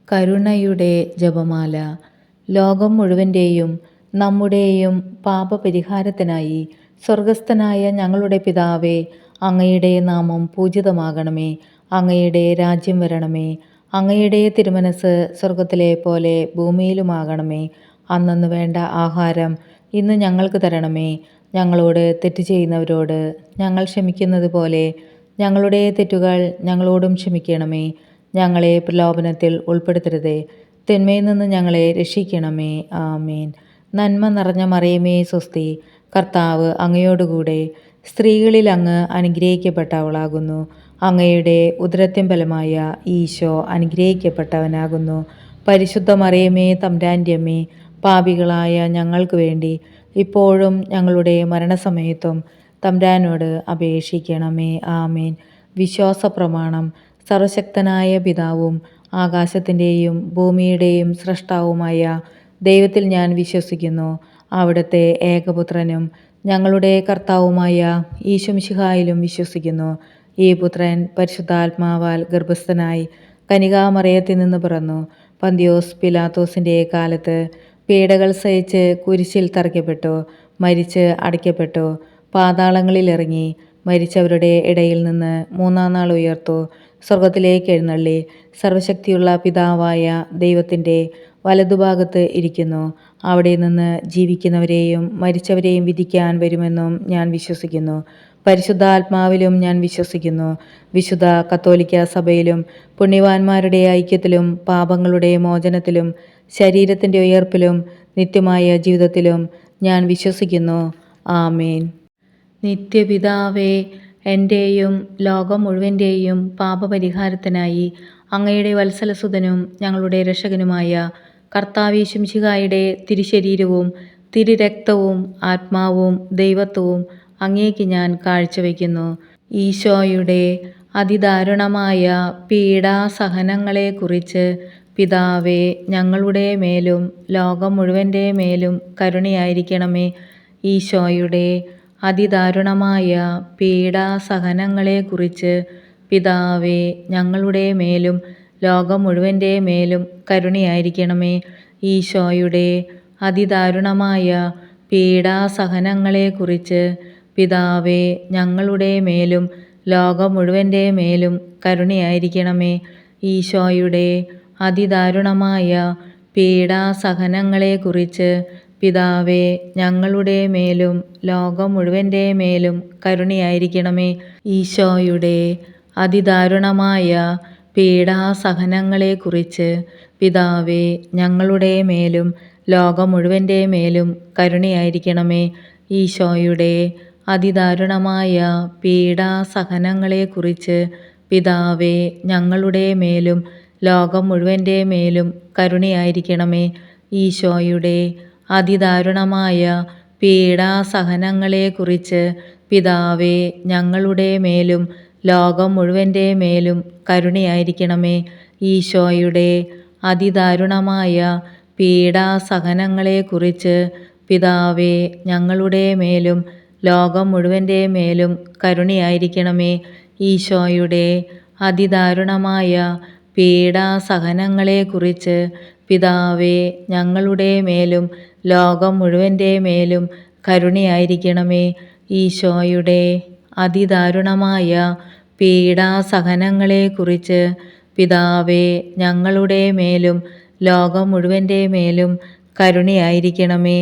കരുണയുടെ ജപമാല. ലോകം മുഴുവൻ്റെയും നമ്മുടെയും പാപപരിഹാരത്തിനായി സ്വർഗസ്ഥനായ ഞങ്ങളുടെ പിതാവേ, അങ്ങയുടെ നാമം പൂജിതമാകണമേ. അങ്ങയുടെ രാജ്യം വരണമേ. അങ്ങയുടെ തിരുമനസ് സ്വർഗത്തിലെ പോലെ ഭൂമിയിലുമാകണമേ. അന്നന്ന് വേണ്ട ആഹാരം ഇന്ന് ഞങ്ങൾക്ക് തരണമേ. ഞങ്ങളോട് തെറ്റ് ചെയ്യുന്നവരോട് ഞങ്ങൾ ക്ഷമിക്കുന്നത് പോലെ ഞങ്ങളുടെ തെറ്റുകൾ ഞങ്ങളോടും ക്ഷമിക്കണമേ. ഞങ്ങളെ പ്രലോഭനത്തിൽ ഉൾപ്പെടുത്തരുതേ, തിന്മയിൽ നിന്ന് ഞങ്ങളെ രക്ഷിക്കണമേ. ആമേൻ. നന്മ നിറഞ്ഞ മറിയമേ സ്വസ്തി, കർത്താവ് അങ്ങയോടുകൂടെ സ്ത്രീകളിൽ അങ്ങ് അനുഗ്രഹിക്കപ്പെട്ടവളാകുന്നു. അങ്ങയുടെ ഉദരത്തിൻ ഫലമായ ഈശോ അനുഗ്രഹിക്കപ്പെട്ടവനാകുന്നു. പരിശുദ്ധ മറിയമേ തമ്പുരാൻ്റെ അമ്മേ, പാപികളായ ഞങ്ങൾക്ക് വേണ്ടി ഇപ്പോഴും ഞങ്ങളുടെ മരണസമയത്തും തമ്പുരാനോട് അപേക്ഷിക്കണമേ. ആമേൻ. വിശ്വാസ പ്രമാണം. സർവശക്തനായ പിതാവും ആകാശത്തിൻ്റെയും ഭൂമിയുടെയും സ്രഷ്ടാവുമായ ദൈവത്തിൽ ഞാൻ വിശ്വസിക്കുന്നു. അവിടുത്തെ ഏകപുത്രനും ഞങ്ങളുടെ കർത്താവുമായ ഈശോമിശിഹായിലും വിശ്വസിക്കുന്നു. ഈ പുത്രൻ പരിശുദ്ധാത്മാവാൽ ഗർഭസ്ഥനായി കനികാമറിയത്തിൽ നിന്ന് പിറന്നു. പന്തിയോസ് പിലാത്തോസിൻ്റെ കാലത്ത് പീഡകൾ സഹിച്ച് കുരിശിൽ തറയ്ക്കപ്പെട്ടു, മരിച്ച് അടയ്ക്കപ്പെട്ടു, പാതാളങ്ങളിൽ ഇറങ്ങി, മരിച്ചവരുടെ ഇടയിൽ നിന്ന് മൂന്നാം നാൾ ഉയർത്തു, സ്വർഗത്തിലേക്ക് എഴുന്നള്ളി, സർവശക്തിയുള്ള പിതാവായ ദൈവത്തിൻ്റെ വലതുഭാഗത്ത് ഇരിക്കുന്നു. അവിടെ നിന്ന് ജീവിക്കുന്നവരെയും മരിച്ചവരെയും വിധിക്കാൻ വരുമെന്നും ഞാൻ വിശ്വസിക്കുന്നു. പരിശുദ്ധാത്മാവിലും ഞാൻ വിശ്വസിക്കുന്നു. വിശുദ്ധ കത്തോലിക്ക സഭയിലും പുണ്യവാന്മാരുടെ ഐക്യത്തിലും പാപങ്ങളുടെ മോചനത്തിലും ശരീരത്തിൻ്റെ ഉയർപ്പിലും നിത്യമായ ജീവിതത്തിലും ഞാൻ വിശ്വസിക്കുന്നു. ആമേൻ. നിത്യപിതാവേ, എൻ്റെയും ലോകം മുഴുവൻ്റെയും പാപപരിഹാരത്തിനായി അങ്ങയുടെ വത്സലസുതനും ഞങ്ങളുടെ രക്ഷകനുമായ കർത്താവീശുമിശിഹായുടെ തിരുശരീരവും തിരുരക്തവും ആത്മാവും ദൈവത്വവും അങ്ങേക്ക് ഞാൻ കാഴ്ചവെക്കുന്നു. ഈശോയുടെ അതിദാരുണമായ പീഡാസഹനങ്ങളെക്കുറിച്ച് പിതാവേ, ഞങ്ങളുടെ മേലും ലോകം മുഴുവൻ്റെ മേലും കരുണയായിരിക്കണമേ. ഈശോയുടെ അതിദാരുണമായ പീഡാസഹനങ്ങളെക്കുറിച്ച് പിതാവേ, ഞങ്ങളുടെ മേലും ലോകം മുഴുവൻ്റെ മേലും കരുണയായിരിക്കണമേ. ഈശോയുടെ അതിദാരുണമായ പീഡാസഹനങ്ങളെക്കുറിച്ച് പിതാവേ, ഞങ്ങളുടെ മേലും ലോകം മുഴുവൻ്റെ മേലും കരുണയായിരിക്കണമേ. ഈശോയുടെ അതിദാരുണമായ പീഡാസഹനങ്ങളെക്കുറിച്ച് പിതാവേ, ഞങ്ങളുടെ മേലും ലോകം മുഴുവൻ്റെ മേലും കരുണയായിരിക്കണമേ. ഈശോയുടെ അതിദാരുണമായ പീഡാസഹനങ്ങളെക്കുറിച്ച് പിതാവേ, ഞങ്ങളുടെ മേലും ലോകം മുഴുവൻ്റെ മേലും കരുണയായിരിക്കണമേ. ഈശോയുടെ അതിദാരുണമായ പീഡാസഹനങ്ങളെക്കുറിച്ച് പിതാവേ, ഞങ്ങളുടെ മേലും ലോകം മുഴുവൻ്റെ മേലും കരുണയായിരിക്കണമേ. ഈശോയുടെ അതിദാരുണമായ പീഡാസഹനങ്ങളെക്കുറിച്ച് പിതാവേ, ഞങ്ങളുടെ മേലും ലോകം മുഴുവൻ്റെ മേലും കരുണയായിരിക്കണമേ. ഈശോയുടെ അതിദാരുണമായ പീഡാസഹനങ്ങളെക്കുറിച്ച് പിതാവേ, ഞങ്ങളുടെ മേലും ലോകം മുഴുവൻ്റെ മേലും കരുണയായിരിക്കണമേ. ഈശോയുടെ അതിദാരുണമായ പീഡാസഹനങ്ങളെക്കുറിച്ച് പിതാവേ, ഞങ്ങളുടെ മേലും ലോകം മുഴുവൻ്റെ മേലും കരുണയായിരിക്കണമേ. ഈശോയുടെ അതിദാരുണമായ പീഡാസഹനങ്ങളെക്കുറിച്ച് പിതാവേ, ഞങ്ങളുടെ മേലും ലോകം മുഴുവൻ്റെ മേലും കരുണയായിരിക്കണമേ.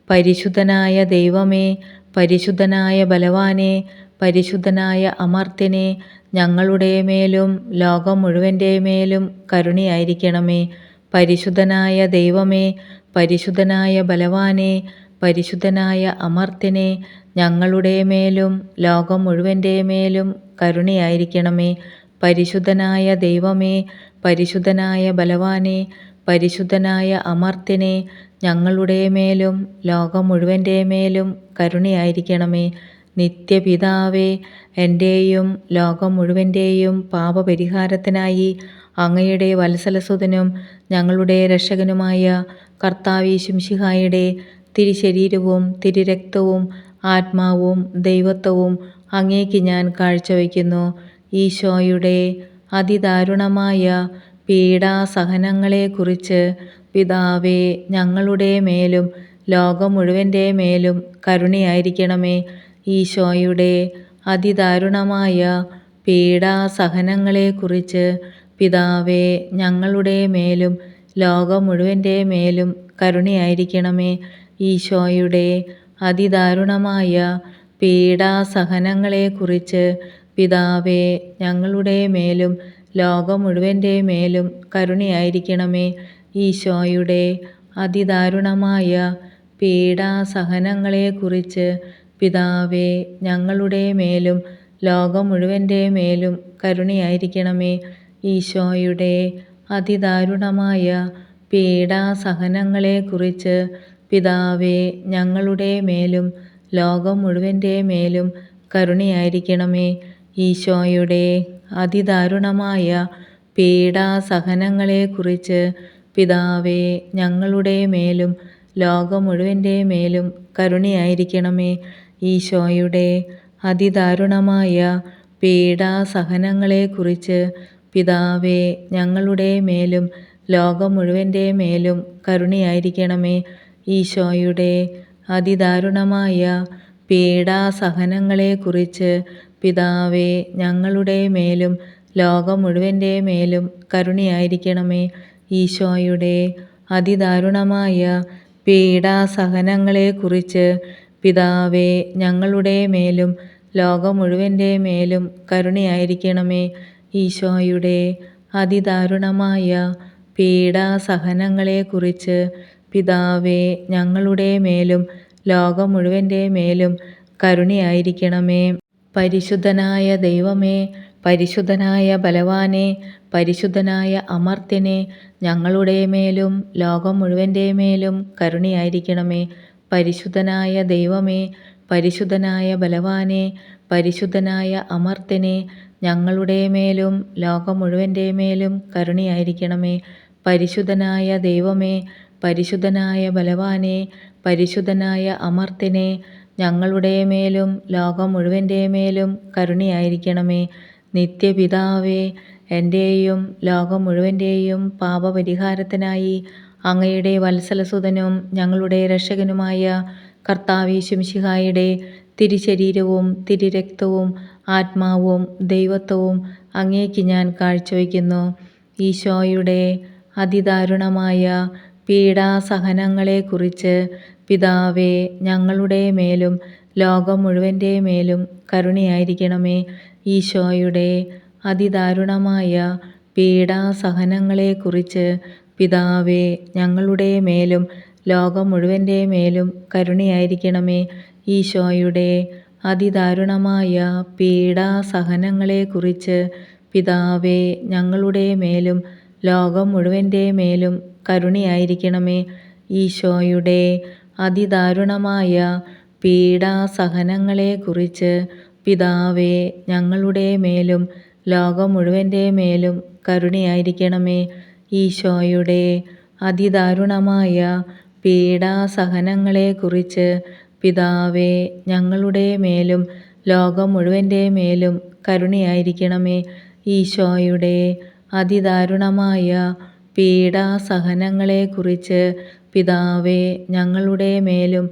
പരിശുദ്ധനായ ദൈവമേ, പരിശുദ്ധനായ ബലവാനെ, പരിശുദ്ധനായ അമർത്യനെ, ഞങ്ങളുടെ മേലും ലോകം മുഴുവൻ്റെ മേലും കരുണയായിരിക്കണമേ. പരിശുദ്ധനായ ദൈവമേ, പരിശുദ്ധനായ ബലവാനെ, പരിശുദ്ധനായ അമർത്യനെ, ഞങ്ങളുടെ മേലും ലോകം മുഴുവൻ്റെ മേലും കരുണയായിരിക്കണമേ. പരിശുദ്ധനായ ദൈവമേ, പരിശുദ്ധനായ ബലവാനെ, പരിശുദ്ധനായ അമർത്യനെ, ഞങ്ങളുടെ മേലും ലോകം മുഴുവൻ്റെ മേലും കരുണയായിരിക്കണമേ. നിത്യപിതാവേ, എൻ്റെയും ലോകം മുഴുവൻ്റെയും പാപപരിഹാരത്തിനായി അങ്ങയുടെ വത്സലസുതനും ഞങ്ങളുടെ രക്ഷകനുമായ കർത്താവീശുമിശിഹായുടെ തിരുശരീരവും തിരുരക്തവും ആത്മാവും ദൈവത്വവും അങ്ങേക്ക് ഞാൻ കാഴ്ചവെക്കുന്നു. ഈശോയുടെ അതിദാരുണമായ പീഡാസഹനങ്ങളെക്കുറിച്ച് പിതാവേ ഞങ്ങളുടെ മേലും ലോകം മുഴുവൻ്റെ മേലും കരുണയായിരിക്കണമേ. ഈശോയുടെ അതിദാരുണമായ പീഡാസഹനങ്ങളെക്കുറിച്ച് പിതാവേ ഞങ്ങളുടെ മേലും ലോകം മുഴുവൻ്റെ മേലും കരുണയായിരിക്കണമേ. ഈശോയുടെ അതിദാരുണമായ പീഡാസഹനങ്ങളെക്കുറിച്ച് പിതാവേ ഞങ്ങളുടെ മേലും ലോകം മുഴുവൻ്റെ മേലും കരുണയായിരിക്കണമേ. ഈശോയുടെ അതിദാരുണമായ പീഡാസഹനങ്ങളെക്കുറിച്ച് പിതാവേ ഞങ്ങളുടെ മേലും ലോകം മുഴുവൻ്റെ മേലും കരുണയായിരിക്കണമേ. ഈശോയുടെ അതിദാരുണമായ പീഡാസഹനങ്ങളെക്കുറിച്ച് പിതാവേ ഞങ്ങളുടെ മേലും ലോകം മുഴുവൻ്റെ മേലും കരുണയായിരിക്കണമേ. ഈശോയുടെ അതിദാരുണമായ പീഡാസഹനങ്ങളെക്കുറിച്ച് പിതാവേ ഞങ്ങളുടെ മേലും ലോകം മുഴുവൻ്റെ മേലും കരുണയായിരിക്കണമേ. ഈശോയുടെ അതിദാരുണമായ പീഡാസഹനങ്ങളെക്കുറിച്ച് പിതാവേ ഞങ്ങളുടെ മേലും ലോകം മുഴുവൻ്റെ മേലും കരുണയായിരിക്കണമേ. ഈശോയുടെ അതിദാരുണമായ പീഡാസഹനങ്ങളെക്കുറിച്ച് പിതാവേ ഞങ്ങളുടെ മേലും ലോകം മുഴുവൻ്റെ മേലും കരുണയായിരിക്കണമേ. ഈശോയുടെ അതിദാരുണമായ പീഡാസഹനങ്ങളെക്കുറിച്ച് പിതാവേ ഞങ്ങളുടെ മേലും ലോകം മുഴുവൻ്റെ മേലും കരുണയായിരിക്കണമേ. ഈശോയുടെ അതിദാരുണമായ പീഡാസഹനങ്ങളെക്കുറിച്ച് പിതാവേ ഞങ്ങളുടെ മേലും ലോകം മുഴുവൻ്റെ മേലും കരുണയായിരിക്കണമേ. പരിശുദ്ധനായ ദൈവമേ, പരിശുദ്ധനായ ബലവാനെ, പരിശുദ്ധനായ അമർത്യനെ, ഞങ്ങളുടെ മേലും ലോകം മുഴുവൻ്റെ മേലും കരുണയായിരിക്കണമേ. പരിശുദ്ധനായ ദൈവമേ, പരിശുദ്ധനായ ബലവാനെ, പരിശുദ്ധനായ അമർത്യനെ, ഞങ്ങളുടെ മേലും ലോകം മുഴുവൻ്റെ മേലും കരുണയായിരിക്കണമേ. പരിശുദ്ധനായ ദൈവമേ, പരിശുദ്ധനായ ബലവാനെ, പരിശുദ്ധനായ അമർത്യനെ, ഞങ്ങളുടെ മേലും ലോകം മുഴുവൻ്റെ മേലും കരുണയായിരിക്കണമേ. നിത്യപിതാവേ, എൻ്റെയും ലോകം മുഴുവൻ്റെയും പാപപരിഹാരത്തിനായി അങ്ങയുടെ വത്സലസുതനും ഞങ്ങളുടെ രക്ഷകനുമായ കർത്താവേശു മിശിഹായുടെ തിരുശരീരവും തിരുരക്തവും ആത്മാവും ദൈവത്വവും അങ്ങേക്ക് ഞാൻ കാഴ്ചവെക്കുന്നു. ഈശോയുടെ അതിദാരുണമായ പീഡാസഹനങ്ങളെക്കുറിച്ച് പിതാവേ ഞങ്ങളുടെ മേലും ലോകം മുഴുവൻ്റെ മേലും കരുണയായിരിക്കണമേ. ഈശോയുടെ അതിദാരുണമായ പീഡാസഹനങ്ങളെക്കുറിച്ച് പിതാവേ ഞങ്ങളുടെ മേലും ലോകം മുഴുവൻ്റെ മേലും കരുണയായിരിക്കണമേ. ഈശോയുടെ അതിദാരുണമായ പീഡാസഹനങ്ങളെക്കുറിച്ച് പിതാവേ ഞങ്ങളുടെ മേലും ലോകം മുഴുവൻ്റെ മേലും കരുണയായിരിക്കണമേ. ഈശോയുടെ അതിദാരുണമായ പീഡാസഹനങ്ങളെക്കുറിച്ച് പിതാവേ ഞങ്ങളുടെ മേലും ലോകം മുഴുവൻ്റെ മേലും കരുണയായിരിക്കണമേ. ഈശോയുടെ അതിദാരുണമായ പീഡാസഹനങ്ങളെക്കുറിച്ച് പിതാവേ ഞങ്ങളുടെ മേലും ലോകം മുഴുവൻ്റെ മേലും കരുണയായിരിക്കണമേ. ഈശോയുടെ അതിദാരുണമായ പീഡാസഹനങ്ങളെക്കുറിച്ച് പിതാവേ ഞങ്ങളുടെ മേലും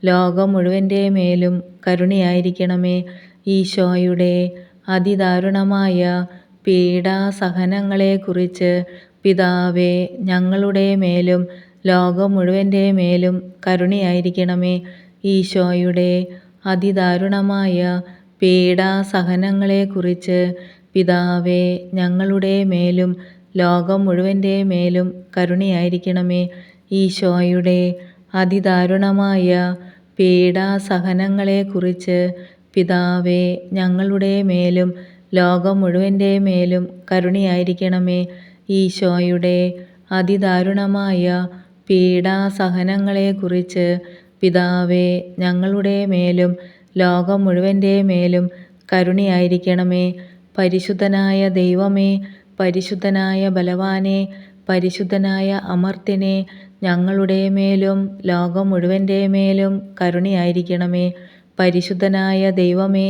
ലോകം മുഴുവൻ്റെ മേലും കരുണയായിരിക്കണമേ. ഈശോയുടെ അതിദാരുണമായ പീഡാസഹനങ്ങളെക്കുറിച്ച് പിതാവേ ഞങ്ങളുടെ മേലും ലോകം മുഴുവൻ്റെ മേലും കരുണയായിരിക്കണമേ. ഈശോയുടെ അതിദാരുണമായ പീഡാസഹനങ്ങളെക്കുറിച്ച് പിതാവേ ഞങ്ങളുടെ മേലും ലോകം മുഴുവൻ്റെ മേലും കരുണയായിരിക്കണമേ. ഈശോയുടെ അതിദാരുണമായ പീഡാസഹനങ്ങളെക്കുറിച്ച് പിതാവേ ഞങ്ങളുടെ മേലും ലോകം മുഴുവൻ്റെ മേലും കരുണയായിരിക്കണമേ. ഈശോയുടെ അതിദാരുണമായ പീഡാസഹനങ്ങളെക്കുറിച്ച് പിതാവേ ഞങ്ങളുടെ മേലും ലോകം മുഴുവൻ്റെ മേലും കരുണയായിരിക്കണമേ. പരിശുദ്ധനായ ദൈവമേ, പരിശുദ്ധനായ ബലവാനെ, പരിശുദ്ധനായ അമർത്യനെ, ഞങ്ങളുടെ മേലും ലോകം മുഴുവൻ്റെ മേലും കരുണയായിരിക്കണമേ. പരിശുദ്ധനായ ദൈവമേ,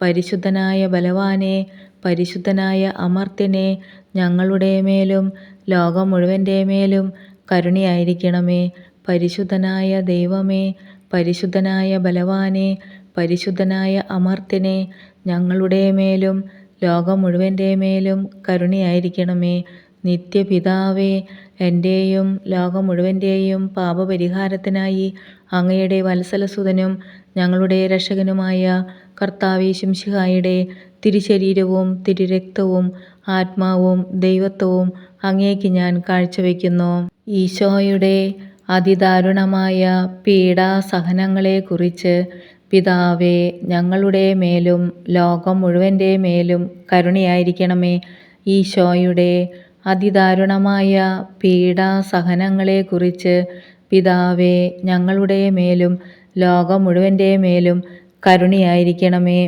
പരിശുദ്ധനായ ബലവാനെ, പരിശുദ്ധനായ അമർത്യനെ, ഞങ്ങളുടെ മേലും ലോകം മുഴുവൻ്റെ മേലും കരുണയായിരിക്കണമേ. പരിശുദ്ധനായ ദൈവമേ, പരിശുദ്ധനായ ബലവാനെ, പരിശുദ്ധനായ അമർത്യനെ, ഞങ്ങളുടെ മേലും ലോകം മുഴുവൻ്റെ മേലും കരുണയായിരിക്കണമേ. നിത്യപിതാവേ, എൻ്റെയും ലോകം മുഴുവൻ്റെയും പാപപരിഹാരത്തിനായി അങ്ങയുടെ വത്സലസുതനും ഞങ്ങളുടെ രക്ഷകനുമായ കർത്താവീശുമിശിഹായുടെ തിരുശരീരവും തിരുരക്തവും ആത്മാവും ദൈവത്വവും അങ്ങേക്ക് ഞാൻ കാഴ്ചവെക്കുന്നു. ഈശോയുടെ അതിദാരുണമായ പീഡാസഹനങ്ങളെക്കുറിച്ച് പിതാവേ, ഞങ്ങളുടെ മേലും ലോകം മുഴുവൻ്റെ മേലും കരുണയായിരിക്കണമേ. ഈശോയുടെ അതിദാരുണമായ പീഡാസഹനങ്ങളെക്കുറിച്ച് പിതാവേ, ഞങ്ങളുടെ മേലും ലോകം മുഴുവൻ്റെ മേലും കരുണയായിരിക്കണമേ.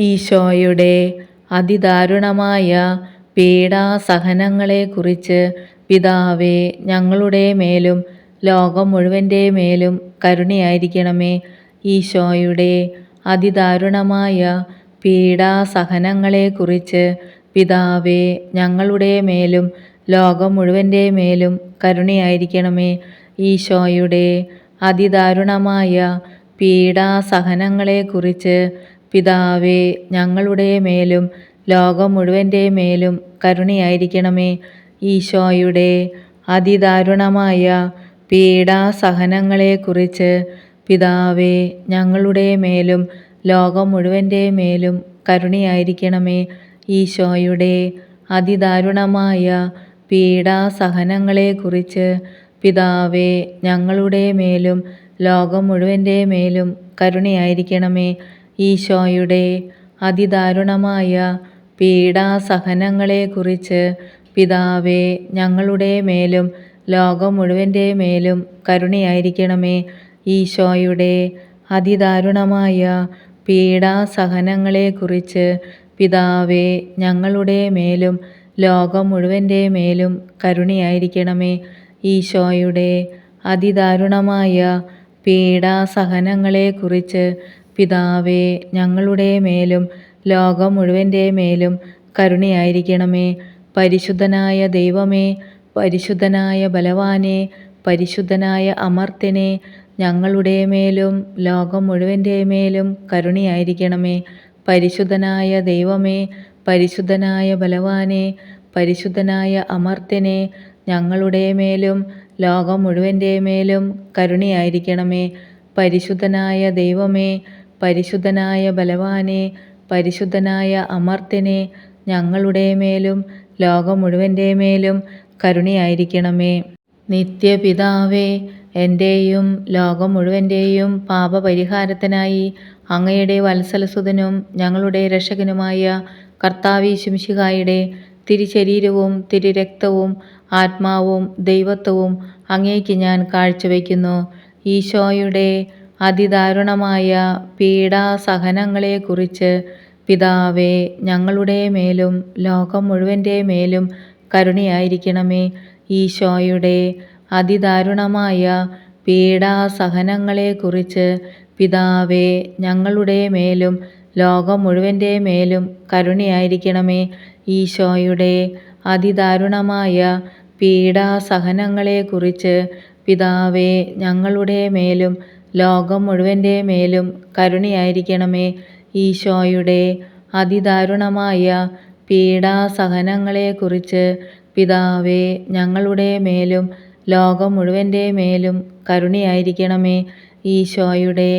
ഈശോയുടെ അതിദാരുണമായ പീഡാസഹനങ്ങളെക്കുറിച്ച് പിതാവേ, ഞങ്ങളുടെ മേലും ലോകം മുഴുവൻ്റെ മേലും കരുണയായിരിക്കണമേ. ഈശോയുടെ അതിദാരുണമായ പീഡാസഹനങ്ങളെക്കുറിച്ച് പിതാവേ, ഞങ്ങളുടെ മേലും ലോകം മുഴുവൻ്റെ മേലും കരുണയായിരിക്കണമേ. ഈശോയുടെ അതിദാരുണമായ പീഡാസഹനങ്ങളെക്കുറിച്ച് പിതാവേ, ഞങ്ങളുടെ മേലും ലോകം മുഴുവൻ്റെ മേലും കരുണയായിരിക്കണമേ. ഈശോയുടെ അതിദാരുണമായ പീഡാസഹനങ്ങളെക്കുറിച്ച് പിതാവേ, ഞങ്ങളുടെ മേലും ലോകം മുഴുവൻ്റെ മേലും കരുണയായിരിക്കണമേ. ഈശോയുടെ അതിദാരുണമായ പീഡാസഹനങ്ങളെക്കുറിച്ച് പിതാവേ, ഞങ്ങളുടെ മേലും ലോകം മുഴുവൻ്റെ മേലും കരുണയായിരിക്കണമേ. ഈശോയുടെ അതിദാരുണമായ പീഡാസഹനങ്ങളെക്കുറിച്ച് പിതാവേ, ഞങ്ങളുടെ മേലും ലോകം മുഴുവൻ്റെ മേലും കരുണയായിരിക്കണമേ. ഈശോയുടെ അതിദാരുണമായ പീഡാസഹനങ്ങളെക്കുറിച്ച് പിതാവേ, ഞങ്ങളുടെ മേലും ലോകം മുഴുവൻ്റെ മേലും കരുണയായിരിക്കണമേ. ഈശോയുടെ അതിദാരുണമായ പീഡാസഹനങ്ങളെക്കുറിച്ച് പിതാവേ, ഞങ്ങളുടെ മേലും ലോകം മുഴുവൻ്റെ മേലും കരുണയായിരിക്കണമേ. പരിശുദ്ധനായ ദൈവമേ, പരിശുദ്ധനായ ബലവാനെ, പരിശുദ്ധനായ അമർത്യനെ, ഞങ്ങളുടെ മേലും ലോകം മുഴുവൻ്റെ മേലും കരുണയായിരിക്കണമേ. പരിശുദ്ധനായ ദൈവമേ, പരിശുദ്ധനായ ബലവാനെ, പരിശുദ്ധനായ അമർത്യനെ, ഞങ്ങളുടെ മേലും ലോകം മുഴുവൻ്റെ മേലും കരുണയായിരിക്കണമേ. പരിശുദ്ധനായ ദൈവമേ, പരിശുദ്ധനായ ബലവാനെ, പരിശുദ്ധനായ അമർത്യനെ, ഞങ്ങളുടെ മേലും ലോകം മുഴുവൻ്റെ മേലും കരുണയായിരിക്കണമേ. നിത്യപിതാവേ, എൻ്റെയും ലോകം മുഴുവൻ്റെയും പാപപരിഹാരത്തിനായി അങ്ങയുടെ വത്സലസുതനും ഞങ്ങളുടെ രക്ഷകനുമായ കർത്താവീശുമിശിഹായുടെ തിരുശരീരവും തിരുരക്തവും ആത്മാവും ദൈവത്വവും അങ്ങേക്ക് ഞാൻ കാഴ്ചവെക്കുന്നു. ഈശോയുടെ അതിദാരുണമായ പീഡാസഹനങ്ങളെക്കുറിച്ച് പിതാവേ, ഞങ്ങളുടെ മേലും ലോകം മുഴുവൻ്റെ മേലും കരുണയായിരിക്കണമേ. ഈശോയുടെ അതിദാരുണമായ പീഡാസഹനങ്ങളെക്കുറിച്ച് പിതാവേ, ഞങ്ങളുടെ മേലും ലോകം മുഴുവൻ്റെ മേലും കരുണയായിരിക്കണമേ. ഈശോയുടെ അതിദാരുണമായ പീഡാസഹനങ്ങളെക്കുറിച്ച് പിതാവേ, ഞങ്ങളുടെ മേലും ലോകം മുഴുവൻ്റെ മേലും കരുണയായിരിക്കണമേ. ഈശോയുടെ അതിദാരുണമായ പീഡാസഹനങ്ങളെക്കുറിച്ച് പിതാവേ, ഞങ്ങളുടെ മേലും ലോകം മുഴുവൻ്റെ മേലും കരുണയായിരിക്കണമേ. ഈശോയുടെ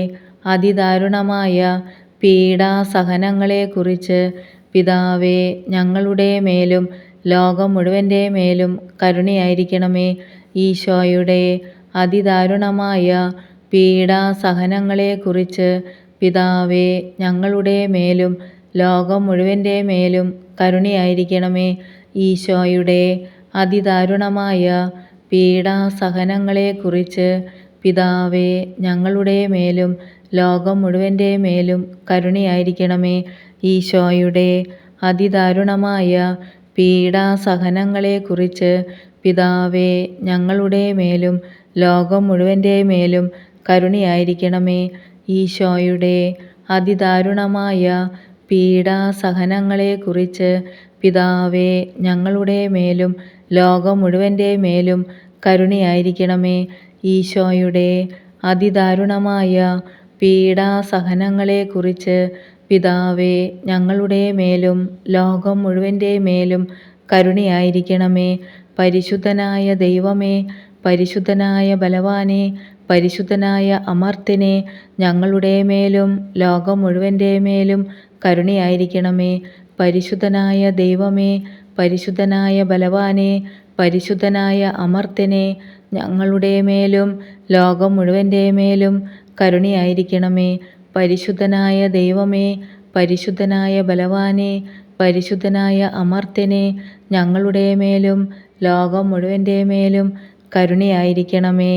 അതിദാരുണമായ പീഡാസഹനങ്ങളെക്കുറിച്ച് പിതാവേ, ഞങ്ങളുടെ മേലും ലോകം മുഴുവൻ്റെ മേലും കരുണയായിരിക്കണമേ. ഈശോയുടെ അതിദാരുണമായ പീഡാസഹനങ്ങളെക്കുറിച്ച് പിതാവേ, ഞങ്ങളുടെ മേലും ലോകം മുഴുവൻ്റെ മേലും കരുണയായിരിക്കണമേ. ഈശോയുടെ അതിദാരുണമായ പീഡാസഹനങ്ങളെക്കുറിച്ച് പിതാവേ, ഞങ്ങളുടെ മേലും ലോകം മുഴുവൻ്റെ മേലും കരുണയായിരിക്കണമേ. ഈശോയുടെ അതിദാരുണമായ പീഡാസഹനങ്ങളെക്കുറിച്ച് പിതാവേ, ഞങ്ങളുടെ മേലും ലോകം മുഴുവൻ്റെ മേലും കരുണയായിരിക്കണമേ. ഈശോയുടെ അതിദാരുണമായ പീഡാസഹനങ്ങളെക്കുറിച്ച് പിതാവേ, ഞങ്ങളുടെ മേലും ലോകം മുഴുവൻ്റെ മേലും കരുണയായിരിക്കണമേ. ഈശോയുടെ അതിദാരുണമായ പീഡാസഹനങ്ങളെക്കുറിച്ച് പിതാവേ, ഞങ്ങളുടെ മേലും ലോകം മുഴുവൻ്റെ മേലും കരുണയായിരിക്കണമേ. പരിശുദ്ധനായ ദൈവമേ, പരിശുദ്ധനായ ബലവാനെ, പരിശുദ്ധനായ അമർത്യനെ, ഞങ്ങളുടെ മേലും ലോകം മുഴുവൻ്റെ മേലും കരുണയായിരിക്കണമേ. പരിശുദ്ധനായ ദൈവമേ, പരിശുദ്ധനായ ബലവാനെ, പരിശുദ്ധനായ അമർത്യനെ, ഞങ്ങളുടെ മേലും ലോകം മുഴുവൻ്റെ മേലും കരുണയായിരിക്കണമേ. പരിശുദ്ധനായ ദൈവമേ, പരിശുദ്ധനായ ബലവാനെ, പരിശുദ്ധനായ അമർത്യനെ, ഞങ്ങളുടെ മേലും ലോകം മുഴുവൻ്റെ മേലും കരുണയായിരിക്കണമേ.